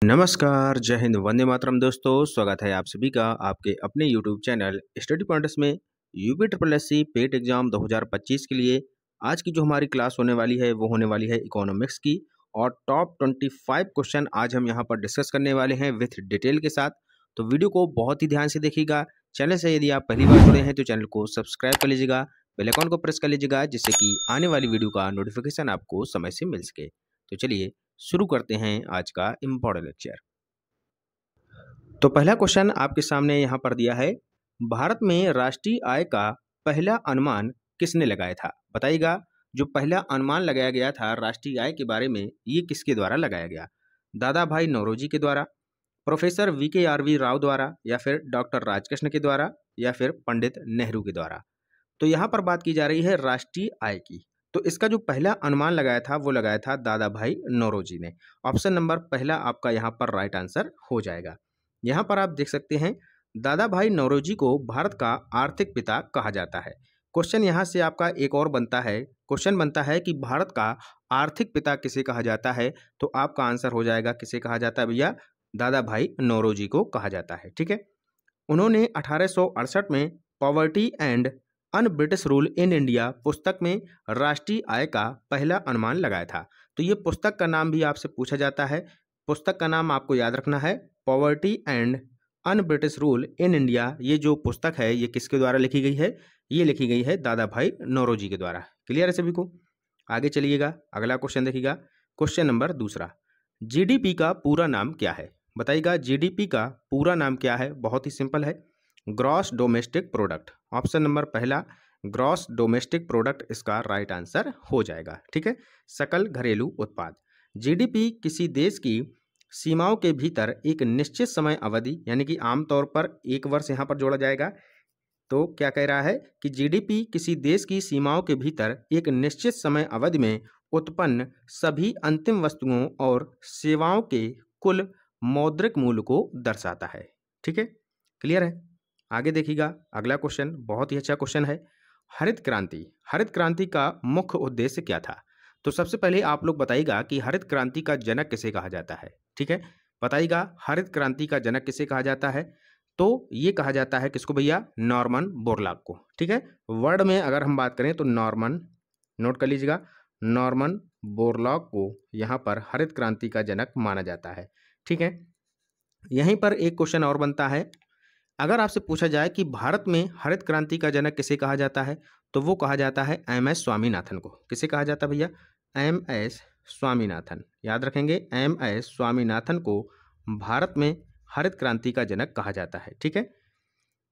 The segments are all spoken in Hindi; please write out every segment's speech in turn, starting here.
नमस्कार, जय हिंद, वंदे मातरम दोस्तों। स्वागत है आप सभी का आपके अपने यूट्यूब चैनल स्टडी पॉइंट्स में यूपी ट्रिपल एससी पेट एग्जाम 2025 के लिए आज की जो हमारी क्लास होने वाली है वो होने वाली है इकोनॉमिक्स की। और टॉप 25 क्वेश्चन आज हम यहाँ पर डिस्कस करने वाले हैं विथ डिटेल के साथ। तो वीडियो को बहुत ही ध्यान से देखिएगा। चैनल से यदि आप पहली बार जुड़े हैं तो चैनल को सब्सक्राइब कर लीजिएगा, बेल आइकन को प्रेस कर लीजिएगा, जिससे कि आने वाली वीडियो का नोटिफिकेशन आपको समय से मिल सके। तो चलिए शुरू करते हैं आज का इम्पोर्टेंट लेक्चर। तो पहला क्वेश्चन आपके सामने यहाँ पर दिया है, भारत में राष्ट्रीय आय का पहला अनुमान किसने लगाया था? बताइएगा, जो पहला अनुमान लगाया गया था राष्ट्रीय आय के बारे में, ये किसके द्वारा लगाया गया? दादा भाई नौरोजी के द्वारा, प्रोफेसर VKRV राव द्वारा, या फिर डॉक्टर राजकृष्ण के द्वारा, या फिर पंडित नेहरू के द्वारा? तो यहाँ पर बात की जा रही है राष्ट्रीय आय की। तो इसका जो पहला अनुमान लगाया था वो लगाया था दादा भाई नौरोजी ने। ऑप्शन नंबर पहला आपका यहाँ पर राइट आंसर हो जाएगा। यहाँ पर आप देख सकते हैं, दादा भाई नौरोजी को भारत का आर्थिक पिता कहा जाता है। क्वेश्चन यहाँ से आपका एक और बनता है, क्वेश्चन बनता है कि भारत का आर्थिक पिता किसे कहा जाता है? तो आपका आंसर हो जाएगा, किसे कहा जाता है भैया? दादा भाई नौरोजी को कहा जाता है। ठीक है, उन्होंने 1868 में poverty and un British rule in India पुस्तक में राष्ट्रीय आय का पहला अनुमान लगाया था। तो ये पुस्तक का नाम भी आपसे पूछा जाता है। पुस्तक का नाम आपको याद रखना है, poverty and un British rule in India. ये जो पुस्तक है ये किसके द्वारा लिखी गई है? ये लिखी गई है दादा भाई नौरोजी के द्वारा। क्लियर है सभी को? आगे चलिएगा, अगला क्वेश्चन देखिएगा। क्वेश्चन नंबर दूसरा, GDP का पूरा नाम क्या है? बताइएगा, GDP का पूरा नाम क्या है? बहुत ही सिंपल है, gross domestic product. Option number पहला ग्रॉस डोमेस्टिक प्रोडक्ट इसका राइट आंसर हो जाएगा। ठीक है, सकल घरेलू उत्पाद। GDP किसी देश की सीमाओं के भीतर एक निश्चित समय अवधि, यानी कि आमतौर पर 1 वर्ष यहाँ पर जोड़ा जाएगा। तो क्या कह रहा है कि GDP किसी देश की सीमाओं के भीतर एक निश्चित समय अवधि में उत्पन्न सभी अंतिम वस्तुओं और सेवाओं के कुल मौद्रिक मूल्य को दर्शाता है। ठीक है, क्लियर है? आगे देखिएगा, अगला क्वेश्चन बहुत ही अच्छा क्वेश्चन है। हरित क्रांति, हरित क्रांति का मुख्य उद्देश्य क्या था? तो सबसे पहले आप लोग बताइएगा कि हरित क्रांति का जनक किसे कहा जाता है। ठीक है, बताइएगा हरित क्रांति का जनक किसे कहा जाता है? तो ये कहा जाता है किसको भैया? नॉर्मन बोरलॉग को। ठीक है, वर्ड में अगर हम बात करें तो नॉर्मन, नोट कर लीजिएगा, नॉर्मन बोरलॉग को यहाँ पर हरित क्रांति का जनक माना जाता है। ठीक है, यहीं पर एक क्वेश्चन और बनता है, अगर आपसे पूछा जाए कि भारत में हरित क्रांति का जनक किसे कहा जाता है, तो वो कहा जाता है MS स्वामीनाथन को। किसे कहा जाता है भैया? MS स्वामीनाथन। याद रखेंगे, MS स्वामीनाथन को भारत में हरित क्रांति का जनक कहा जाता है। ठीक है,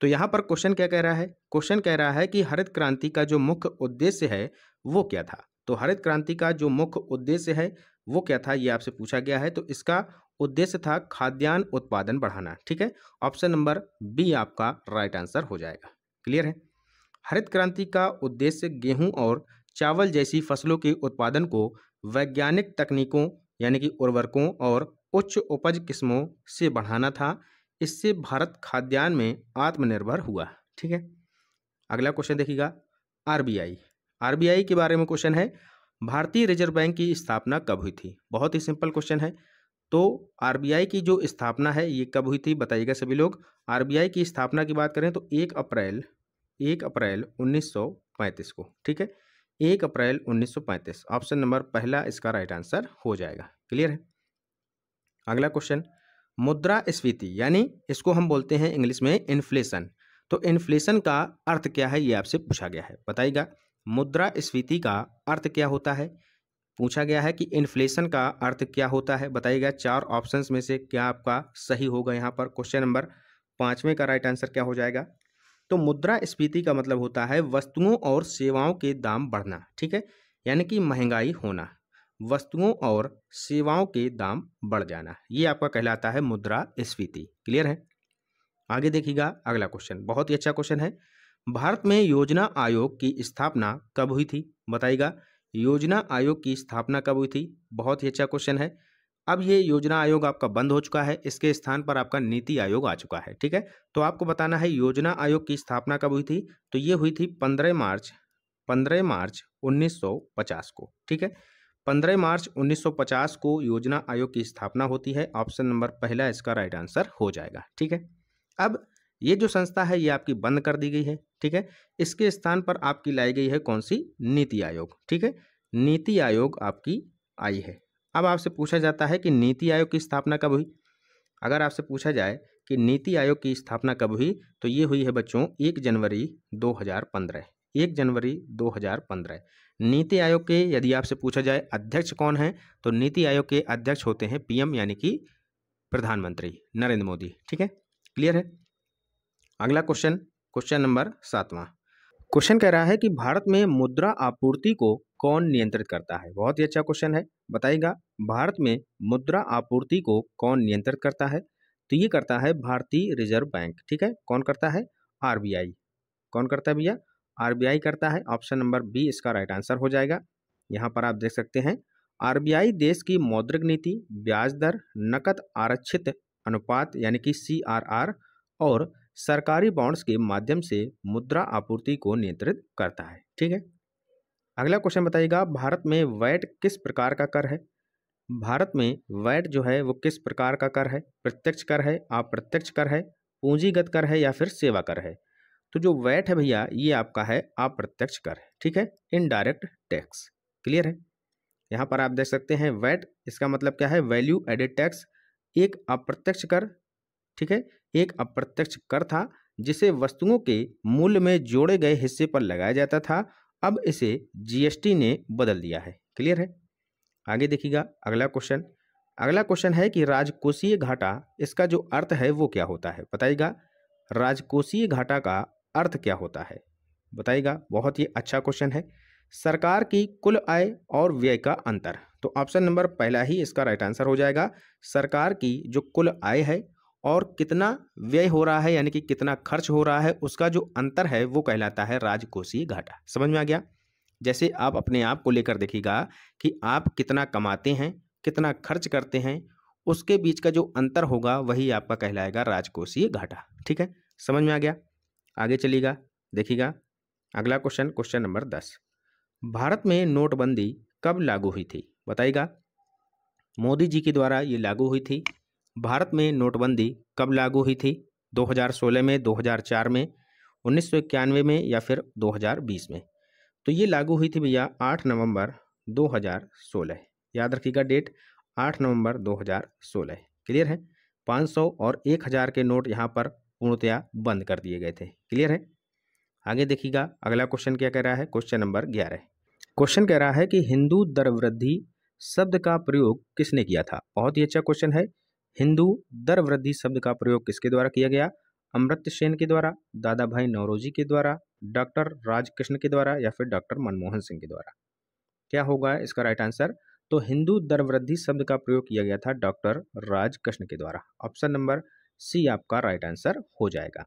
तो यहाँ पर क्वेश्चन क्या कह रहा है? क्वेश्चन कह रहा है कि हरित क्रांति का जो मुख्य उद्देश्य है वो क्या था? तो हरित क्रांति का जो मुख्य उद्देश्य है वो क्या था, ये आपसे पूछा गया है। तो इसका उद्देश्य था खाद्यान्न उत्पादन बढ़ाना। ठीक है, ऑप्शन नंबर बी आपका राइट आंसर हो जाएगा। क्लियर है? हरित क्रांति का उद्देश्य गेहूं और चावल जैसी फसलों के उत्पादन को वैज्ञानिक तकनीकों, यानी कि उर्वरकों और उच्च उपज किस्मों से बढ़ाना था। इससे भारत खाद्यान्न में आत्मनिर्भर हुआ। ठीक है, अगला क्वेश्चन देखिएगा, RBI के बारे में क्वेश्चन है, भारतीय रिजर्व बैंक की स्थापना कब हुई थी? बहुत ही सिंपल क्वेश्चन है। तो RBI की जो स्थापना है ये कब हुई थी बताइएगा सभी लोग। RBI की स्थापना की बात करें तो 1 अप्रैल 1935 को। ठीक है, 1 अप्रैल 1935, ऑप्शन नंबर पहला इसका राइट आंसर हो जाएगा। क्लियर है? अगला क्वेश्चन, मुद्रास्फीति, यानी इसको हम बोलते हैं इंग्लिश में इन्फ्लेशन। तो इन्फ्लेशन का अर्थ क्या है, ये आपसे पूछा गया है। बताइएगा मुद्रास्फीति का अर्थ क्या होता है? पूछा गया है कि इन्फ्लेशन का अर्थ क्या होता है। बताइएगा 4 ऑप्शंस में से क्या आपका सही होगा। यहाँ पर क्वेश्चन नंबर 5वें का राइट आंसर क्या हो जाएगा? तो मुद्रास्फीति का मतलब होता है वस्तुओं और सेवाओं के दाम बढ़ना। ठीक है, यानी कि महंगाई होना, वस्तुओं और सेवाओं के दाम बढ़ जाना, ये आपका कहलाता है मुद्रास्फीति। क्लियर है? आगे देखिएगा, अगला क्वेश्चन बहुत ही अच्छा क्वेश्चन है, भारत में योजना आयोग की स्थापना कब हुई थी? बताइएगा योजना आयोग की स्थापना कब हुई थी? बहुत ही अच्छा क्वेश्चन है। अब ये योजना आयोग आपका बंद हो चुका है, इसके स्थान पर आपका नीति आयोग आ चुका है। ठीक है, तो आपको बताना है योजना आयोग की स्थापना कब हुई थी। तो ये हुई थी 15 मार्च 1950 को। ठीक है, 15 मार्च 1950 को योजना आयोग की स्थापना होती है। ऑप्शन नंबर पहला इसका राइट आंसर हो जाएगा। ठीक है, अब ये जो संस्था है ये आपकी बंद कर दी गई है। ठीक है, इसके स्थान पर आपकी लाई गई है कौन सी? नीति आयोग। ठीक है, नीति आयोग आपकी आई है। अब आपसे पूछा जाता है कि नीति आयोग की स्थापना कब हुई। अगर आपसे पूछा जाए कि नीति आयोग की स्थापना कब हुई, तो ये हुई है बच्चों 1 जनवरी 2015। 1 जनवरी 2015। नीति आयोग के यदि आपसे पूछा जाए अध्यक्ष कौन है, तो नीति आयोग के अध्यक्ष होते हैं पीएम यानी कि प्रधानमंत्री नरेंद्र मोदी। ठीक है, क्लियर है। अगला क्वेश्चन, क्वेश्चन नंबर 7वां। क्वेश्चन कह रहा है कि भारत में मुद्रा आपूर्ति को कौन नियंत्रित करता है। बहुत ही अच्छा क्वेश्चन है, बताइएगा भारत में मुद्रा आपूर्ति को कौन नियंत्रित करता है। तो ये करता है भारतीय रिजर्व बैंक। ठीक है, कौन करता है? आरबीआई। कौन करता है भैया? आरबीआई करता है। ऑप्शन नंबर बी इसका राइट आंसर हो जाएगा। यहाँ पर आप देख सकते हैं आरबीआई देश की मौद्रिक नीति, ब्याज दर, नकद आरक्षित अनुपात यानी कि सीआरआर और सरकारी बॉन्ड्स के माध्यम से मुद्रा आपूर्ति को नियंत्रित करता है। ठीक है, अगला क्वेश्चन बताइएगा भारत में वैट किस प्रकार का कर है। भारत में वैट जो है वो किस प्रकार का कर है? प्रत्यक्ष कर है, अप्रत्यक्ष कर है, पूंजीगत कर है या फिर सेवा कर है। तो जो वैट है भैया ये आपका है अप्रत्यक्ष कर है। ठीक है, इनडायरेक्ट टैक्स। क्लियर है, यहाँ पर आप देख सकते हैं वैट इसका मतलब क्या है? वैल्यू एडेड टैक्स, एक अप्रत्यक्ष कर। ठीक है, एक अप्रत्यक्ष कर था जिसे वस्तुओं के मूल्य में जोड़े गए हिस्से पर लगाया जाता था, अब इसे जीएसटी ने बदल दिया है। क्लियर है, आगे देखिएगा अगला क्वेश्चन। अगला क्वेश्चन है कि राजकोषीय घाटा इसका जो अर्थ है वो क्या होता है, बताइएगा राजकोषीय घाटा का अर्थ क्या होता है, बताइएगा। बहुत ही अच्छा क्वेश्चन है। सरकार की कुल आय और व्यय का अंतर। तो ऑप्शन नंबर पहला ही इसका राइट आंसर हो जाएगा। सरकार की जो कुल आय है और कितना व्यय हो रहा है यानी कि कितना खर्च हो रहा है उसका जो अंतर है वो कहलाता है राजकोषीय घाटा। समझ में आ गया? जैसे आप अपने आप को लेकर देखिएगा कि आप कितना कमाते हैं, कितना खर्च करते हैं, उसके बीच का जो अंतर होगा वही आपका कहलाएगा राजकोषीय घाटा। ठीक है, समझ में आ गया? आगे चलिएगा, देखिएगा अगला क्वेश्चन, क्वेश्चन नंबर 10। भारत में नोटबंदी कब लागू हुई थी, बताइएगा। मोदी जी के द्वारा ये लागू हुई थी। भारत में नोटबंदी कब लागू हुई थी? 2016 में, 2004 में, 1991 में या फिर 2020 में। तो ये लागू हुई थी भैया 8 नवंबर 2016। याद रखिएगा डेट, 8 नवंबर 2016। क्लियर है, 500 और 1000 के नोट यहाँ पर पूर्णतया बंद कर दिए गए थे। क्लियर है, आगे देखिएगा अगला क्वेश्चन क्या कह रहा है, क्वेश्चन नंबर 11। क्वेश्चन कह रहा है कि हिंदू दर वृद्धि शब्द का प्रयोग किसने किया था। बहुत ही अच्छा क्वेश्चन है। हिंदू दर वृद्धि शब्द का प्रयोग किसके द्वारा किया गया? अमर्त्य सेन के द्वारा, दादा भाई नौरोजी के द्वारा, डॉक्टर राजकृष्ण के द्वारा या फिर डॉक्टर मनमोहन सिंह के द्वारा। क्या होगा इसका राइट आंसर? तो हिंदू दर वृद्धि शब्द का प्रयोग किया गया था डॉक्टर राजकृष्ण के द्वारा। ऑप्शन नंबर सी आपका राइट आंसर हो जाएगा।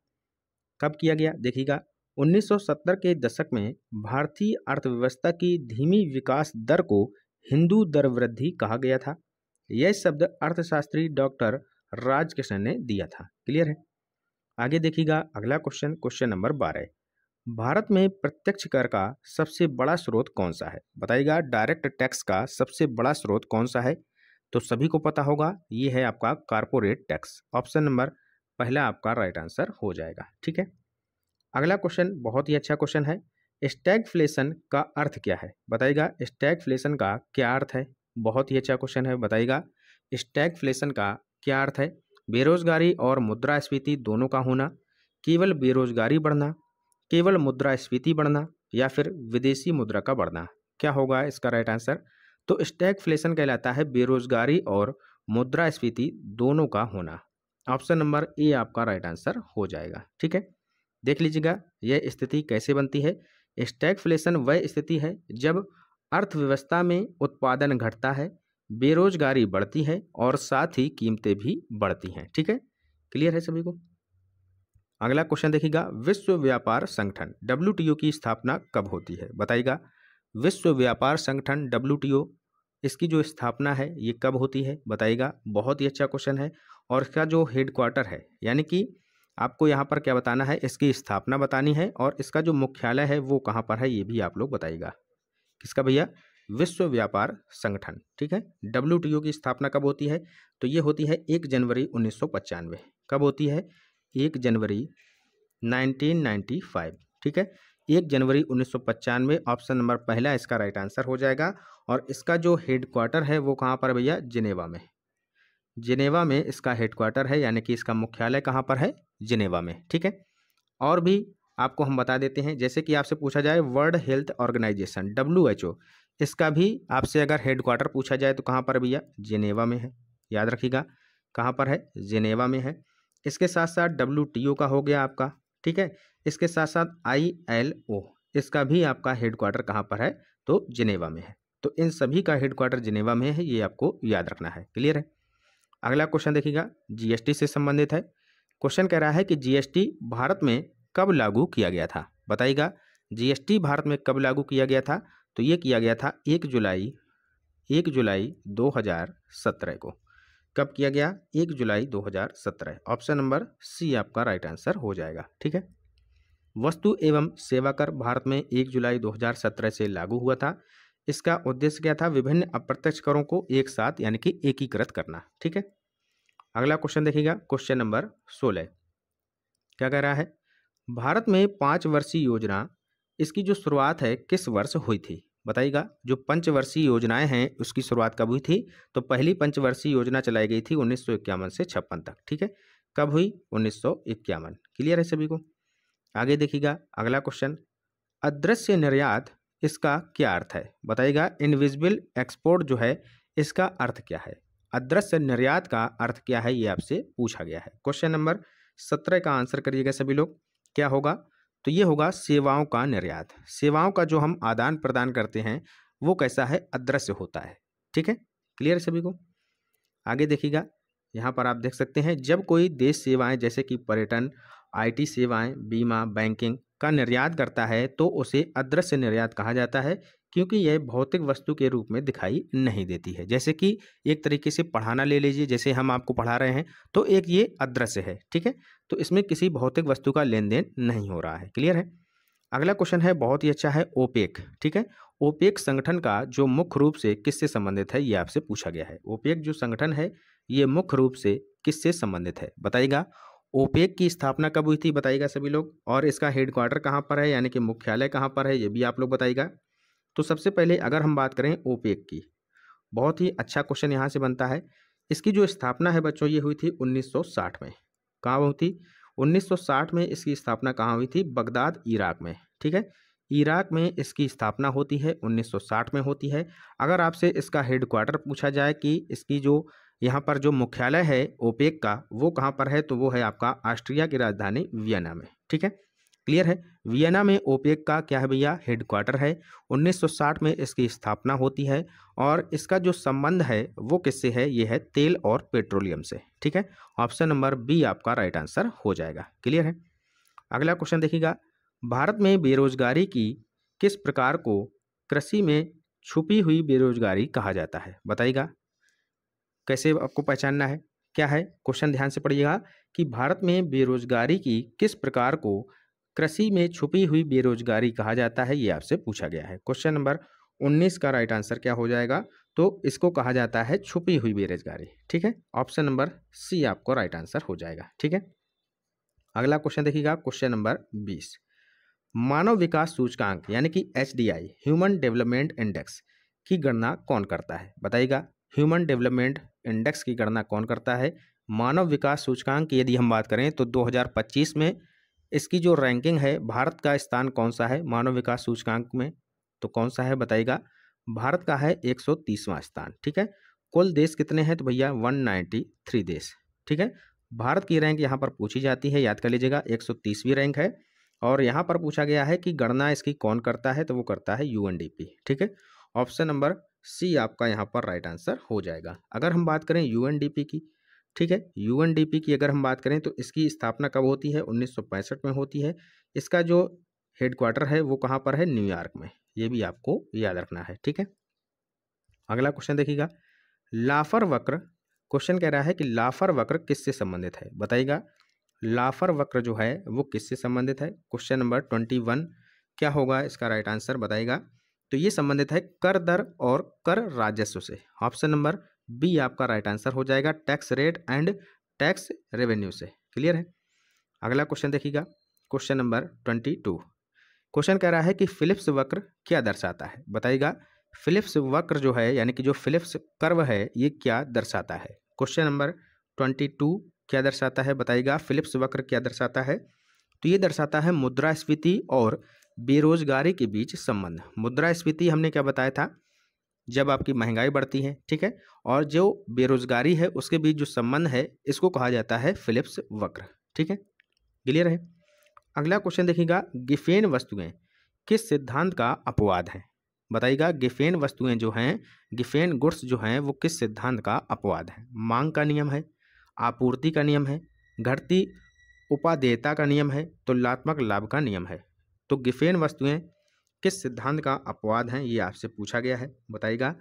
कब किया गया देखिएगा, 1970 के दशक में भारतीय अर्थव्यवस्था की धीमी विकास दर को हिंदू दर वृद्धि कहा गया था। यह शब्द अर्थशास्त्री डॉक्टर राजकृष्ण ने दिया था। क्लियर है, आगे देखिएगा अगला क्वेश्चन, क्वेश्चन नंबर 12। भारत में प्रत्यक्ष कर का सबसे बड़ा स्रोत कौन सा है, बताइएगा। डायरेक्ट टैक्स का सबसे बड़ा स्रोत कौन सा है? तो सभी को पता होगा ये है आपका कारपोरेट टैक्स। ऑप्शन नंबर पहला आपका राइट आंसर हो जाएगा। ठीक है, अगला क्वेश्चन बहुत ही अच्छा क्वेश्चन है। स्टैगफ्लेशन का अर्थ क्या है, बताइएगा। स्टैगफ्लेशन का क्या अर्थ है? बहुत ही अच्छा क्वेश्चन है, बताइएगा। स्टैगफ्लेशन का क्या अर्थ है? बेरोजगारी और मुद्रास्फीति दोनों का होना, केवल बेरोजगारी बढ़ना, केवल मुद्रास्फीति बढ़ना या फिर विदेशी मुद्रा का बढ़ना। क्या होगा इसका राइट आंसर? तो स्टैगफ्लेशन कहलाता है बेरोजगारी और मुद्रास्फीति दोनों का होना। ऑप्शन नंबर ए आपका राइट आंसर हो जाएगा। ठीक है, देख लीजिएगा यह स्थिति कैसे बनती है। स्टैगफ्लेशन वह स्थिति है जब अर्थव्यवस्था में उत्पादन घटता है, बेरोजगारी बढ़ती है और साथ ही कीमतें भी बढ़ती हैं। ठीक है, क्लियर है सभी को? अगला क्वेश्चन देखिएगा, विश्व व्यापार संगठन WTO की स्थापना कब होती है, बताइएगा। विश्व व्यापार संगठन WTO इसकी जो स्थापना है ये कब होती है, बताइएगा। बहुत ही अच्छा क्वेश्चन है। और इसका जो हेडक्वार्टर है यानी कि आपको यहाँ पर क्या बताना है, इसकी स्थापना बतानी है और इसका जो मुख्यालय है वो कहाँ पर है ये भी आप लोग बताइएगा। किसका भैया? विश्व व्यापार संगठन, ठीक है। WTO की स्थापना कब होती है? तो ये होती है 1 जनवरी 1995। कब होती है? 1 जनवरी 1995, ठीक है। 1 जनवरी 1995, ऑप्शन नंबर पहला इसका राइट आंसर हो जाएगा। और इसका जो हेडक्वार्टर है वो कहाँ पर भैया? जिनेवा में। जिनेवा में इसका हेडक्वार्टर है, यानी कि इसका मुख्यालय कहाँ पर है? जिनेवा में, ठीक है। और भी आपको हम बता देते हैं, जैसे कि आपसे पूछा जाए वर्ल्ड हेल्थ ऑर्गेनाइजेशन WHO, इसका भी आपसे अगर हेडक्वार्टर पूछा जाए तो कहाँ पर भैया? जिनेवा में है। याद रखिएगा कहाँ पर है? जिनेवा में है। इसके साथ साथ WTO का हो गया आपका, ठीक है। इसके साथ साथ ILO, इसका भी आपका हेडक्वार्टर कहाँ पर है? तो जिनेवा में है। तो इन सभी का हेडक्वार्टर जिनेवा में है, ये आपको याद रखना है। क्लियर है? अगला क्वेश्चन देखिएगा, GST से संबंधित है। क्वेश्चन कह रहा है कि GST भारत में कब लागू किया गया था? बताइएगा GST भारत में कब लागू किया गया था? तो ये किया गया था 1 जुलाई 2017 को। कब किया गया? 1 जुलाई 2017। ऑप्शन नंबर सी आपका राइट आंसर हो जाएगा, ठीक है। वस्तु एवं सेवा कर भारत में 1 जुलाई 2017 से लागू हुआ था। इसका उद्देश्य क्या था? विभिन्न अप्रत्यक्ष करों को एक साथ यानी कि एकीकृत करना, ठीक है। अगला क्वेश्चन देखिएगा, क्वेश्चन नंबर 16 क्या कह रहा है? भारत में 5 वर्षीय योजना, इसकी जो शुरुआत है किस वर्ष हुई थी? बताइएगा। जो पंचवर्षीय योजनाएं हैं उसकी शुरुआत कब हुई थी? तो पहली पंचवर्षीय योजना चलाई गई थी 1951 से 56 तक, ठीक है। कब हुई? 1951। क्लियर है सभी को? आगे देखिएगा अगला क्वेश्चन, अदृश्य निर्यात, इसका क्या अर्थ है? बताइएगा। इनविजिबल एक्सपोर्ट जो है इसका अर्थ क्या है? अदृश्य निर्यात का अर्थ क्या है, ये आपसे पूछा गया है। क्वेश्चन नंबर 17 का आंसर करिएगा सभी लोग। क्या होगा? तो ये होगा सेवाओं का निर्यात। सेवाओं का जो हम आदान प्रदान करते हैं वो कैसा है? अदृश्य होता है, ठीक है। क्लियर है सभी को? आगे देखिएगा, यहाँ पर आप देख सकते हैं, जब कोई देश सेवाएं जैसे कि पर्यटन, IT सेवाएं, बीमा, बैंकिंग का निर्यात करता है तो उसे अदृश्य निर्यात कहा जाता है, क्योंकि यह भौतिक वस्तु के रूप में दिखाई नहीं देती है। जैसे कि एक तरीके से पढ़ाना ले लीजिए, जैसे हम आपको पढ़ा रहे हैं तो एक ये अदृश्य है, ठीक है। तो इसमें किसी भौतिक वस्तु का लेन देन नहीं हो रहा है। क्लियर है? अगला क्वेश्चन है, बहुत ही अच्छा है, ओपेक, ठीक है। ओपेक संगठन का जो मुख्य रूप से किससे संबंधित है, ये आपसे पूछा गया है। ओपेक जो संगठन है ये मुख्य रूप से किससे संबंधित है? बताइएगा। ओपेक की स्थापना कब हुई थी? बताइएगा सभी लोग। और इसका हेडक्वार्टर कहाँ पर है, यानी कि मुख्यालय कहाँ पर है, ये भी आप लोग बताइएगा। तो सबसे पहले अगर हम बात करें ओपेक की, बहुत ही अच्छा क्वेश्चन यहाँ से बनता है। इसकी जो स्थापना है बच्चों ये हुई थी 1960 में। कहाँ हुई थी? 1960 में इसकी स्थापना कहाँ हुई थी? बगदाद, इराक में, ठीक है। इराक में इसकी स्थापना होती है, 1960 में होती है। अगर आपसे इसका हेडक्वार्टर पूछा जाए कि इसकी जो यहाँ पर जो मुख्यालय है ओपेक का वो कहाँ पर है, तो वो है आपका ऑस्ट्रिया की राजधानी वियना में, ठीक है। क्लियर है? वियना में ओपेक का क्या है भैया? हेडक्वार्टर है। 1960 में इसकी स्थापना होती है और इसका जो संबंध है वो किससे है? ये है तेल और पेट्रोलियम से, ठीक है। ऑप्शन नंबर बी आपका राइट आंसर हो जाएगा। क्लियर है? अगला क्वेश्चन देखिएगा, भारत में बेरोजगारी की किस प्रकार को कृषि में छुपी हुई बेरोजगारी कहा जाता है? बताइएगा। कैसे आपको पहचानना है? क्या है क्वेश्चन? ध्यान से पढ़िएगा कि भारत में बेरोजगारी की किस प्रकार को कृषि में छुपी हुई बेरोजगारी कहा जाता है, ये आपसे पूछा गया है। क्वेश्चन नंबर 19 का राइट आंसर क्या हो जाएगा? तो इसको कहा जाता है छुपी हुई बेरोजगारी, ठीक है। ऑप्शन नंबर सी आपको राइट आंसर हो जाएगा, ठीक है। अगला क्वेश्चन देखिएगा, क्वेश्चन नंबर 20, मानव विकास सूचकांक यानी कि HDI, ह्यूमन डेवलपमेंट इंडेक्स की गणना कौन करता है? बताइएगा। ह्यूमन डेवलपमेंट इंडेक्स की गणना कौन करता है? मानव विकास सूचकांक की यदि हम बात करें तो 2025 में इसकी जो रैंकिंग है, भारत का स्थान कौन सा है मानव विकास सूचकांक में? तो कौन सा है बताइएगा। भारत का है 130वां स्थान, ठीक है। कुल देश कितने हैं? तो भैया 193 देश, ठीक है। भारत की रैंक यहाँ पर पूछी जाती है, याद कर लीजिएगा, 130वीं रैंक है। और यहाँ पर पूछा गया है कि गणना इसकी कौन करता है, तो वो करता है UNDP, ठीक है। ऑप्शन नंबर सी आपका यहाँ पर राइट आंसर हो जाएगा। अगर हम बात करें UNDP की, ठीक है, UNDP की अगर हम बात करें तो इसकी स्थापना कब होती है? 1965 में होती है। इसका जो हेडक्वार्टर है वो कहाँ पर है? न्यूयॉर्क में। ये भी आपको याद रखना है, ठीक है। अगला क्वेश्चन देखिएगा, लाफर वक्र, क्वेश्चन कह रहा है कि लाफर वक्र किससे संबंधित है? बताइएगा। लाफर वक्र जो है वो किससे संबंधित है? क्वेश्चन नंबर 21 क्या होगा इसका राइट आंसर? बताइएगा। तो ये संबंधित है कर दर और कर राजस्व से। ऑप्शन नंबर बी आपका राइट आंसर हो जाएगा, tax rate and tax revenue से। क्लियर है। अगला क्वेश्चन देखिएगा, क्वेश्चन नंबर 22। क्वेश्चन कह रहा है कि फिलिप्स वक्र क्या दर्शाता है। बताइएगा फिलिप्स वक्र जो है यानी कि जो फिलिप्स कर्व है ये क्या दर्शाता है। क्वेश्चन नंबर 22 क्या दर्शाता है, बताइएगा फिलिप्स वक्र क्या दर्शाता है। तो ये दर्शाता है मुद्रास्फीति और बेरोजगारी के बीच संबंध। मुद्रास्फीति हमने क्या बताया था, जब आपकी महंगाई बढ़ती है, ठीक है, और जो बेरोजगारी है उसके बीच जो संबंध है इसको कहा जाता है फिलिप्स वक्र। ठीक है, क्लियर है। अगला क्वेश्चन देखिएगा, गिफेन वस्तुएं किस सिद्धांत का अपवाद है। बताइएगा गिफेन वस्तुएं जो हैं, गिफेन गुड्स जो हैं वो किस सिद्धांत का अपवाद है। मांग का नियम है, आपूर्ति का नियम है, घटती उपादेयता का नियम है, तुलनात्मक लाभ का नियम है। तो गिफेन वस्तुएं किस सिद्धांत का अपवाद हैं ये आपसे पूछा गया है, बताइएगा।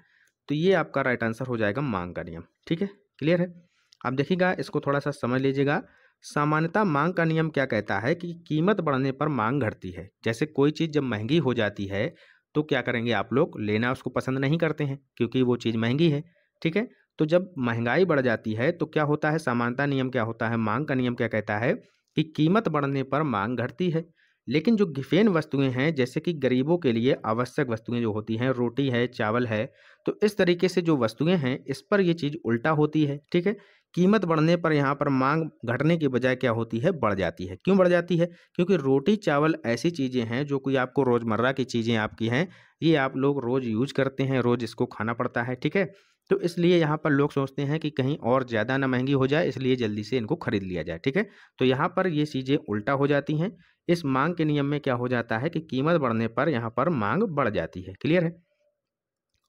तो ये आपका राइट आंसर हो जाएगा मांग का नियम। ठीक है, क्लियर है। अब देखिएगा इसको थोड़ा सा समझ लीजिएगा। सामान्यतः मांग का नियम क्या कहता है कि कीमत बढ़ने पर मांग घटती है। जैसे कोई चीज़ जब महंगी हो जाती है तो क्या करेंगे आप लोग, लेना उसको पसंद नहीं करते हैं क्योंकि वो चीज़ महंगी है। ठीक है, तो जब महंगाई बढ़ जाती है तो क्या होता है, सामान्यता नियम क्या होता है, मांग का नियम क्या कहता है कि कीमत बढ़ने पर मांग घटती है। लेकिन जो गिफेन वस्तुएं हैं जैसे कि गरीबों के लिए आवश्यक वस्तुएं जो होती हैं, रोटी है, चावल है, तो इस तरीके से जो वस्तुएं हैं इस पर ये चीज़ उल्टा होती है। ठीक है, कीमत बढ़ने पर यहाँ पर मांग घटने की बजाय क्या होती है, बढ़ जाती है। क्यों बढ़ जाती है, क्योंकि रोटी चावल ऐसी चीज़ें हैं जो कोई आपको रोज़मर्रा की चीज़ें आपकी हैं, ये आप लोग रोज़ यूज करते हैं, रोज़ इसको खाना पड़ता है। ठीक है, तो इसलिए यहाँ पर लोग सोचते हैं कि कहीं और ज़्यादा ना महंगी हो जाए, इसलिए जल्दी से इनको खरीद लिया जाए। ठीक है, तो यहाँ पर ये चीज़ें उल्टा हो जाती हैं। इस मांग के नियम में क्या हो जाता है कि कीमत बढ़ने पर यहाँ पर मांग बढ़ जाती है। क्लियर है।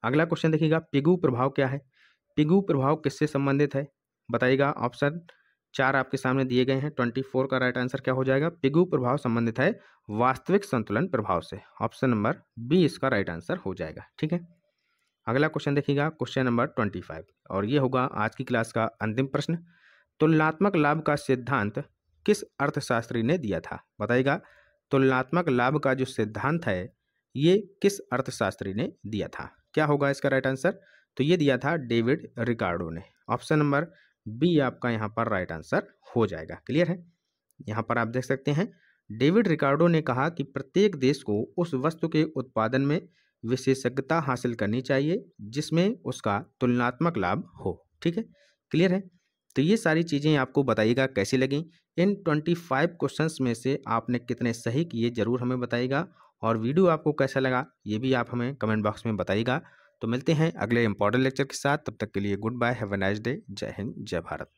अगला क्वेश्चन देखिएगा, पिगू प्रभाव क्या है। पिगू प्रभाव किससे संबंधित है, बताइएगा। ऑप्शन 4 आपके सामने दिए गए हैं। 24 का राइट आंसर क्या हो जाएगा, पिगू प्रभाव संबंधित है वास्तविक संतुलन प्रभाव से। ऑप्शन नंबर बी इसका राइट आंसर हो जाएगा। ठीक है, अगला क्वेश्चन देखिएगा, क्वेश्चन नंबर 25, और ये होगा आज की क्लास का अंतिम प्रश्न। तुलनात्मक लाभ का सिद्धांत किस अर्थशास्त्री ने दिया था, बताइएगा। तुलनात्मक लाभ का जो सिद्धांत है ये किस अर्थशास्त्री ने दिया था, क्या होगा इसका राइट आंसर। तो ये दिया था डेविड रिकार्डो ने। ऑप्शन नंबर बी आपका यहाँ पर राइट आंसर हो जाएगा। क्लियर है। यहाँ पर आप देख सकते हैं डेविड रिकार्डो ने कहा कि प्रत्येक देश को उस वस्तु के उत्पादन में विशेषज्ञता हासिल करनी चाहिए जिसमें उसका तुलनात्मक लाभ हो। ठीक है, क्लियर है। तो ये सारी चीज़ें आपको बताइएगा कैसी लगी। इन 25 क्वेश्चंस में से आपने कितने सही किए ज़रूर हमें बताइएगा, और वीडियो आपको कैसा लगा ये भी आप हमें कमेंट बॉक्स में बताइएगा। तो मिलते हैं अगले इंपॉर्टेंट लेक्चर के साथ, तब तक के लिए good bye, have a nice day, जय हिंद, जय भारत।